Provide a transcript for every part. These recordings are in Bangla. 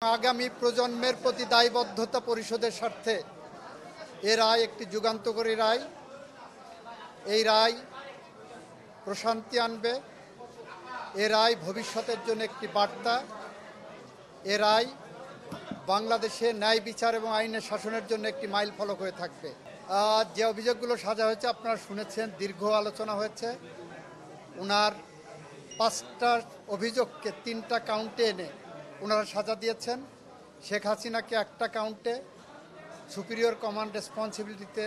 আগামী প্রজন্মের প্রতি দায়বদ্ধতা পরিশোধের স্বার্থে এ রায় একটি যুগান্তকারী রায়। এই রায় প্রশান্তি আনবে। এ রায় ভবিষ্যতের জন্য একটি বার্তা। এ রায় বাংলাদেশে ন্যায় বিচার এবং আইনের শাসনের জন্য একটি মাইল ফলক হয়ে থাকবে। যে অভিযোগগুলো সাজা হয়েছে আপনারা শুনেছেন, দীর্ঘ আলোচনা হয়েছে। ওনার 5টা অভিযোগকে 3টা কাউন্টে এনে ওনারা সাজা দিয়েছেন। শেখ হাসিনাকে একটা কাউন্টে সুপিরিয়র কমান্ড রেসপন্সিবিলিটিতে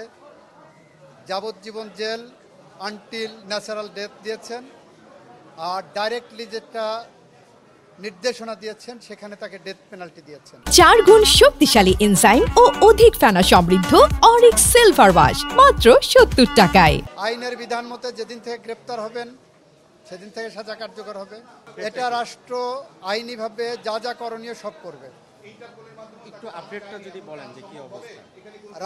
যাবজ্জীবন জেল আনটিল ন্যাচারাল ডেথ দিয়েছেন। আর ডাইরেক্টলি যেটা নির্দেশনা দিয়েছেন সেখানে তাকে ডেথ পেনাল্টি দিয়েছেন। 4 গুণ শক্তিশালী এনজাইম ও অধিক ফেনা সমৃদ্ধ অরিক্স সিলভার ওয়াশ মাত্র 70 টাকায়। আইনের বিধান মতে যেদিন থেকে গ্রেপ্তার হবেন সেদিন থেকে সাজা কার্যকর হবে। এটা রাষ্ট্র আইনিভাবে যা যা করণীয় সব করবে। একটু আপডেটটা যদি বলেন যে কি অবস্থা।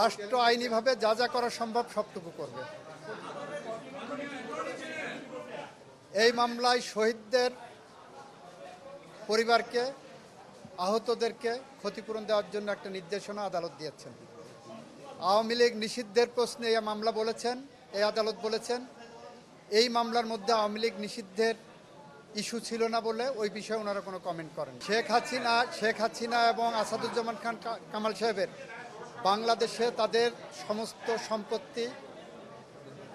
রাষ্ট্র আইনিভাবে যা যা করা সম্ভব সবটুকু করবে। এই মামলায় শহীদদের পরিবারকে, আহতদেরকে ক্ষতিপূরণ দেওয়ার জন্য একটা নির্দেশনা আদালত দিয়েছেন। আওয়ামী লীগ নিষিদ্ধের প্রশ্নে এই মামলা বলেছেন, এই আদালত বলেছেন এই মামলার মধ্যে আওয়ামী লীগ নিষিদ্ধের ইস্যু ছিল না বলে ওই বিষয়ে ওনারা কোনো কমেন্ট করেন। শেখ হাসিনা এবং আসাদুজ্জামান খান কামাল সাহেবের বাংলাদেশে তাদের সমস্ত সম্পত্তি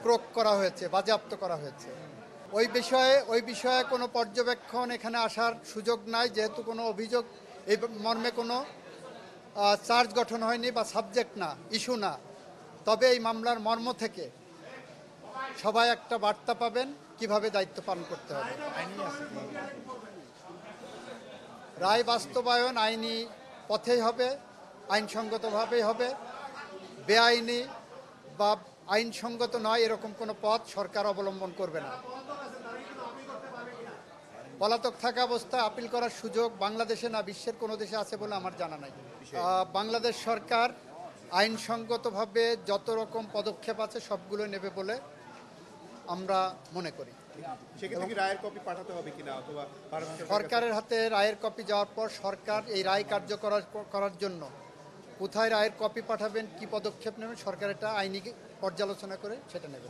ক্রোক করা হয়েছে, বাজেয়াপ্ত করা হয়েছে। ওই বিষয়ে কোনো পর্যবেক্ষণ এখানে আসার সুযোগ নাই, যেহেতু কোনো অভিযোগ এই মর্মে কোনো চার্জ গঠন হয়নি বা সাবজেক্ট না, ইস্যু না। তবে এই মামলার মর্ম থেকে সবাই একটা বার্তা পাবেন কিভাবে দায়িত্ব পালন করতে হবে। রায় বাস্তবায়ন আইনি পথেই হবে, আইনসঙ্গতভাবেই হবে। বেআইনি বা আইনসঙ্গত নয় এরকম কোনো পথ সরকার অবলম্বন করবে না। পলাতক থাকা অবস্থায় আপিল করার সুযোগ বাংলাদেশে না বিশ্বের কোনো দেশে আছে বলে আমার জানা নাই। বাংলাদেশ সরকার আইনসঙ্গতভাবে যত রকম পদক্ষেপ আছে সবগুলো নেবে বলে আমরা মনে করি। সরকারের হাতে রায়ের কপি যাওয়ার পর সরকার এই রায় কার্যকর করার জন্য কোথায় রায়ের কপি পাঠাবেন, কি পদক্ষেপ নেবেন, সরকার এটা আইনি পর্যালোচনা করে সেটা নেবে।